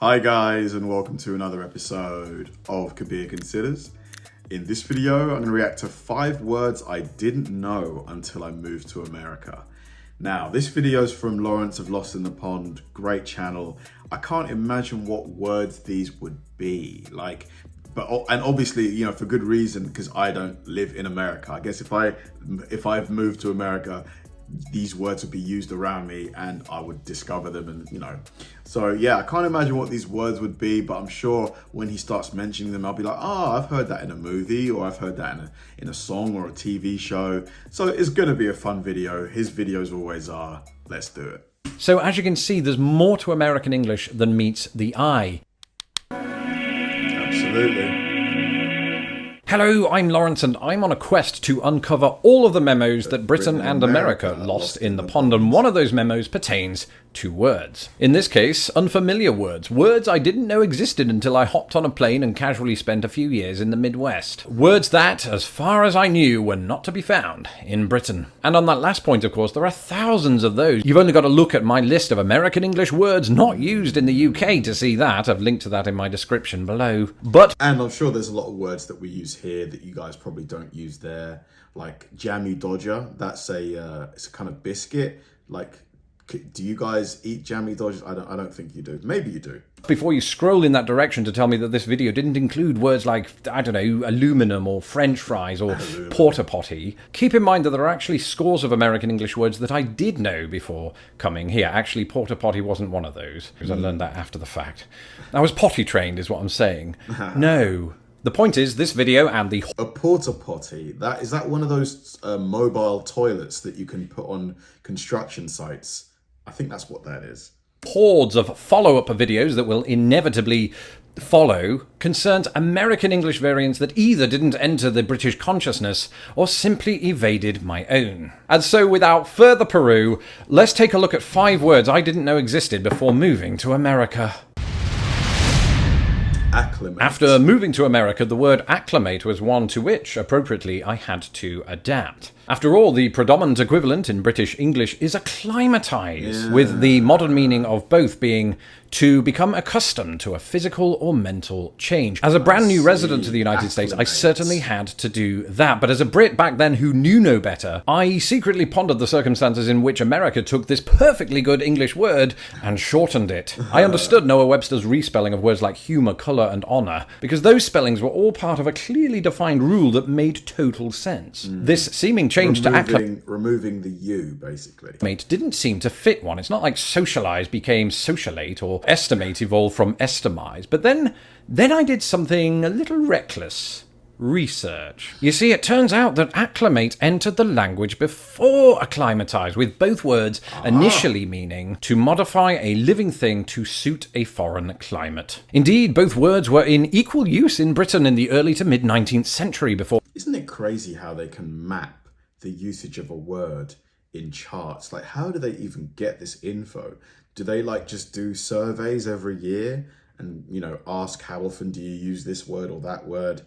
Hi guys, and welcome to another episode of Kabir Considers. In this video, I'm going to react to 5 words I didn't know until I moved to America. Now, this video is from Lawrence of Lost in the Pond, great channel. I can't imagine what words these would be. And obviously, you know, for good reason, because I don't live in America. I guess if I've moved to America, these words would be used around me and I would discover them, and you know. So yeah, I can't imagine what these words would be, but I'm sure when he starts mentioning them, I'll be like, oh, I've heard that in a movie, or I've heard that in a song or a TV show. So it's gonna be a fun video. His videos always are. Let's do it. So as you can see, there's more to American English than meets the eye. Absolutely. Hello, I'm Lawrence, and I'm on a quest to uncover all of the memos that Britain and America lost in the pond, and one of those memos pertains to words. In this case, unfamiliar words. Words I didn't know existed until I hopped on a plane and casually spent a few years in the Midwest. Words that, as far as I knew, were not to be found in Britain. And on that last point, of course, there are thousands of those. You've only got to look at my list of American English words not used in the UK to see that. I've linked to that in my description below. And I'm sure there's a lot of words that we use here that you guys probably don't use there. Like jammy dodger, that's it's a kind of biscuit. Like, do you guys eat jammy dodgers? I don't think you do. Maybe you do. Before you scroll in that direction to tell me that this video didn't include words like, I don't know, aluminum or French fries or porta potty, keep in mind that there are actually scores of American English words that I did know before coming here. Actually, porta potty wasn't one of those, because I learned that after the fact. I was potty trained, is what I'm saying. No. The point is, this video and the... A porta potty, is that one of those mobile toilets that you can put on construction sites? I think that's what that is. Hordes of follow-up videos that will inevitably follow concerns American English variants that either didn't enter the British consciousness or simply evaded my own. And so without further Peru, let's take a look at 5 words I didn't know existed before moving to America. Acclimate. After moving to America, the word acclimate was one to which, appropriately, I had to adapt. After all, the predominant equivalent in British English is acclimatized, with the modern meaning of both being to become accustomed to a physical or mental change. As a brand new resident of the United States, I certainly had to do that. But as a Brit back then who knew no better, I secretly pondered the circumstances in which America took this perfectly good English word and shortened it. I understood Noah Webster's respelling of words like humour, colour and honour, because those spellings were all part of a clearly defined rule that made total sense. This seeming change to acclimate, removing the U, basically, didn't seem to fit one. It's not like socialise became socialate or estimate evolved from estimize. But then I did something a little reckless. Research. You see, it turns out that acclimate entered the language before acclimatize, with both words initially meaning to modify a living thing to suit a foreign climate. Indeed, both words were in equal use in Britain in the early to mid-19th century before... Isn't it crazy how they can map the usage of a word in charts? Like, how do they even get this info? Do they just do surveys every year and, you know, ask how often do you use this word or that word?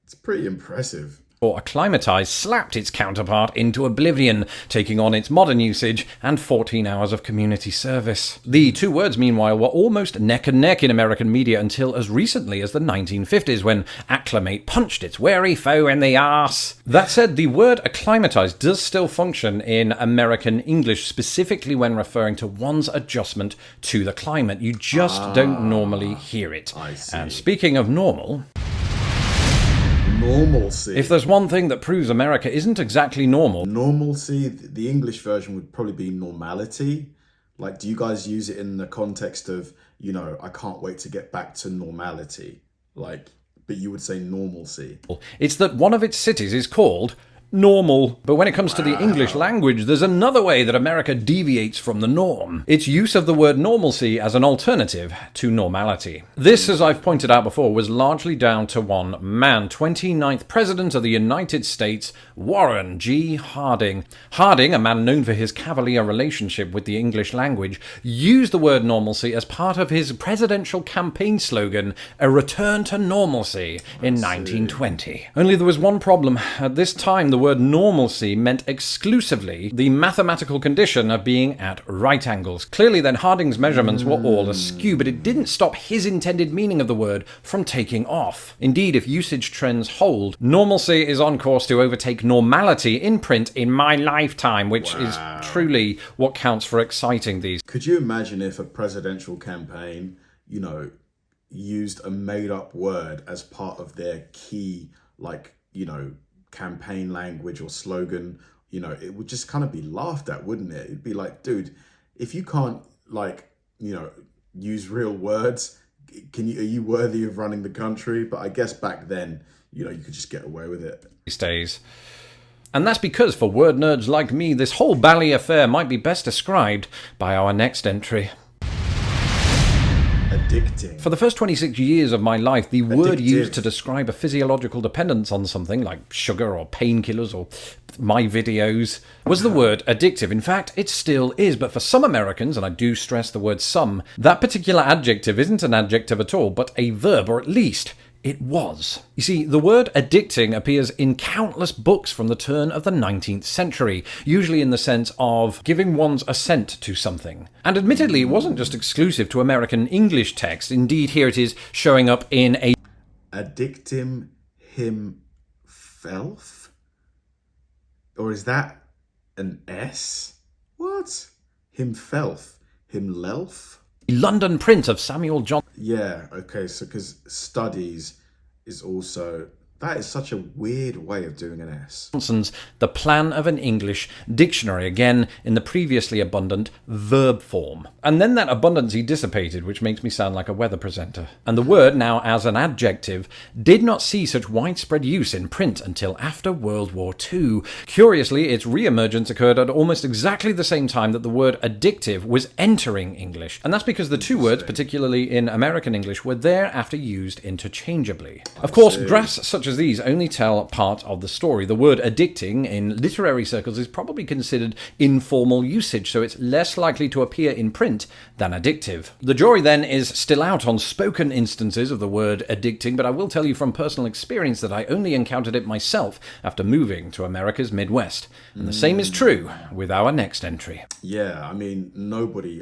It's pretty impressive. Or acclimatise slapped its counterpart into oblivion, taking on its modern usage and 14 hours of community service. The 2 words, meanwhile, were almost neck and neck in American media until as recently as the 1950s, when acclimate punched its wary foe in the arse. That said, the word acclimatise does still function in American English, specifically when referring to one's adjustment to the climate. You just don't normally hear it. I see. And speaking of normal... Normalcy. If there's one thing that proves America isn't exactly normal... Normalcy, the English version would probably be normality. Like, do you guys use it in the context of, you know, I can't wait to get back to normality? Like, but you would say normalcy. It's that one of its cities is called... normal. But when it comes to the English language, there's another way that America deviates from the norm. Its use of the word normalcy as an alternative to normality. This, as I've pointed out before, was largely down to one man, 29th President of the United States, Warren G. Harding. Harding, a man known for his cavalier relationship with the English language, used the word normalcy as part of his presidential campaign slogan, a return to normalcy, in 1920. Only there was one problem. At this time, the the word normalcy meant exclusively the mathematical condition of being at right angles. Clearly then Harding's measurements were all askew, but it didn't stop his intended meaning of the word from taking off. Indeed, if usage trends hold, normalcy is on course to overtake normality in print in my lifetime, which is truly what counts for exciting these. Could you imagine if a presidential campaign, used a made-up word as part of their key, campaign language or slogan? It would just kind of be laughed at, wouldn't it? It'd be like, dude, if you can't, use real words, are you worthy of running the country? But I guess back then, you could just get away with it. These days. And that's because, for word nerds like me, this whole bally affair might be best described by our next entry. Addicting. For the first 26 years of my life, the word used to describe a physiological dependence on something like sugar or painkillers or my videos was the word addictive. In fact, it still is, but for some Americans, and I do stress the word some, that particular adjective isn't an adjective at all, but a verb, or at least it was. You see, the word addicting appears in countless books from the turn of the 19th century, usually in the sense of giving one's assent to something. And admittedly, it wasn't just exclusive to American English texts. Indeed, here it is showing up in a addictim himself? Or is that an S? What? Himself? Himlelf? London print of Samuel Johnson. Yeah, okay, so because studies is also... That is such a weird way of doing an S. Johnson's The Plan of an English Dictionary, again in the previously abundant verb form. And then that abundancy dissipated, which makes me sound like a weather presenter. And the word, now as an adjective, did not see such widespread use in print until after World War II. Curiously, its re-emergence occurred at almost exactly the same time that the word addictive was entering English. And that's because the two words, particularly in American English, were thereafter used interchangeably. Of course, graphs such as these only tell part of the story. The word addicting in literary circles is probably considered informal usage, so it's less likely to appear in print than addictive. The jury then is still out on spoken instances of the word addicting, but I will tell you from personal experience that I only encountered it myself after moving to America's Midwest. And the same is true with our next entry. Yeah, I mean,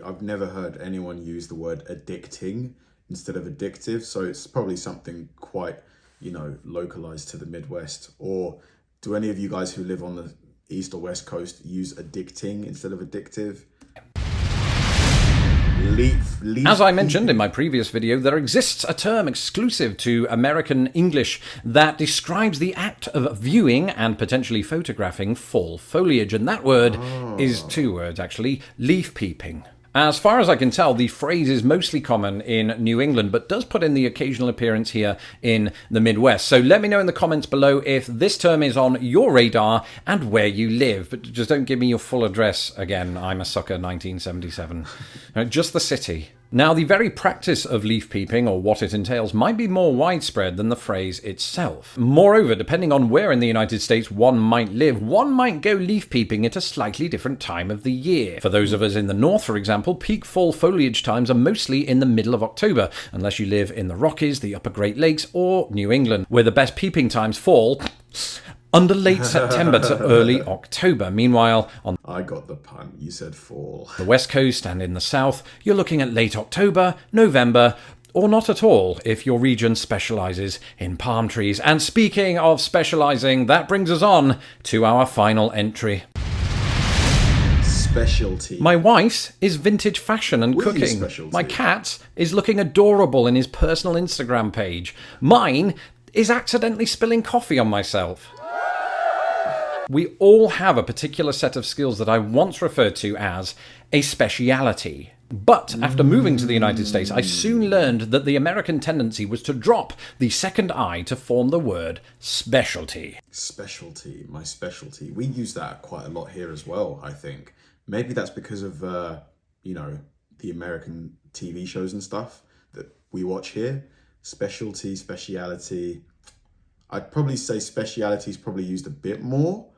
I've never heard anyone use the word addicting instead of addictive, so it's probably something quite localized to the Midwest. Or do any of you guys who live on the East or West Coast use addicting instead of addictive? As I mentioned in my previous video, there exists a term exclusive to American English that describes the act of viewing and potentially photographing fall foliage, and that word is two words actually, leaf peeping. As far as I can tell, the phrase is mostly common in New England, but does put in the occasional appearance here in the Midwest. So let me know in the comments below if this term is on your radar and where you live. But just don't give me your full address again. I'm a sucker, 1977. Just the city. Now, the very practice of leaf peeping, or what it entails, might be more widespread than the phrase itself. Moreover, depending on where in the United States one might live, one might go leaf peeping at a slightly different time of the year. For those of us in the north, for example, peak fall foliage times are mostly in the middle of October, unless you live in the Rockies, the Upper Great Lakes, or New England, where the best peeping times fall under late September to early October. Meanwhile, on I got the pun. You said fall. the West Coast and in the South, you're looking at late October, November, or not at all if your region specialises in palm trees. And speaking of specialising, that brings us on to our final entry. Specialty. My wife's is vintage fashion and cooking. My cat's is looking adorable in his personal Instagram page. Mine is accidentally spilling coffee on myself. We all have a particular set of skills that I once referred to as a speciality. But after moving to the United States, I soon learned that the American tendency was to drop the second I to form the word specialty. Specialty, my specialty. We use that quite a lot here as well, I think. Maybe that's because of, the American TV shows and stuff that we watch here. Specialty, speciality. I'd probably say speciality is probably used a bit more.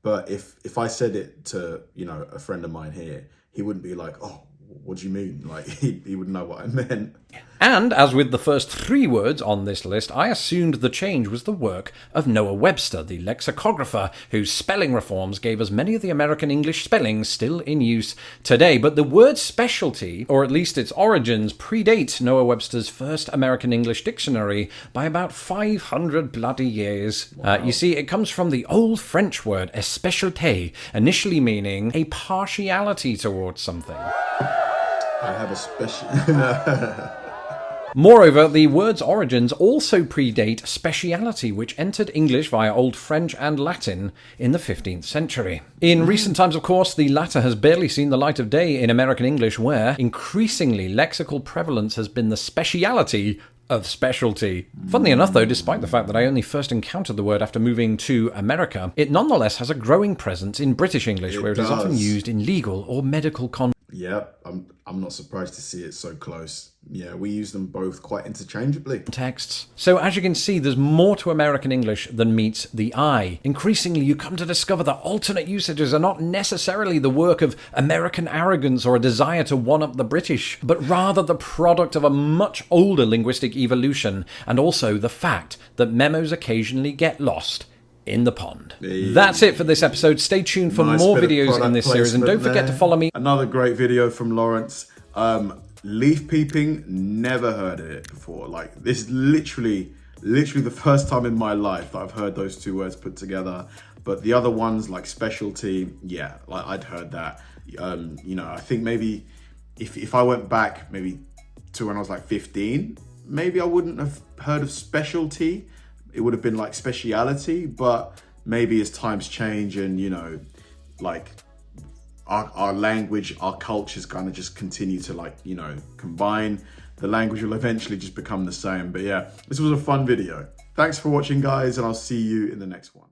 But if I said it to, a friend of mine here, he wouldn't be like, oh, what do you mean? Like, he would know what I meant. And as with the first 3 words on this list, I assumed the change was the work of Noah Webster, the lexicographer, whose spelling reforms gave us many of the American English spellings still in use today. But the word specialty, or at least its origins, predate Noah Webster's first American English dictionary by about 500 bloody years. Wow. You see, it comes from the old French word especialité, initially meaning a partiality towards something. I have a special... Moreover, the word's origins also predate speciality, which entered English via Old French and Latin in the 15th century. In recent times, of course, the latter has barely seen the light of day in American English, where increasingly lexical prevalence has been the speciality of specialty. Funnily enough, though, despite the fact that I only first encountered the word after moving to America, it nonetheless has a growing presence in British English, where it is often used in legal or medical contexts. Yep, I'm not surprised to see it so close. Yeah, we use them both quite interchangeably. Texts. So as you can see, there's more to American English than meets the eye. Increasingly, you come to discover that alternate usages are not necessarily the work of American arrogance or a desire to one-up the British, but rather the product of a much older linguistic evolution, and also the fact that memos occasionally get lost in the pond. That's it for this episode. Stay tuned for more videos in this series, and don't forget to follow me. Another great video from Lawrence. Leaf peeping, never heard of it before. Like, this is literally the first time in my life that I've heard those 2 words put together. But the other ones, like specialty, yeah, like I'd heard that. You know, I think maybe if I went back maybe to when I was like 15, maybe I wouldn't have heard of specialty. It would have been like speciality, but maybe as times change and, you know, like our language, our cultures kind of just continue to, like, you know, combine, the language will eventually just become the same. But yeah, this was a fun video. Thanks for watching, guys, and I'll see you in the next one.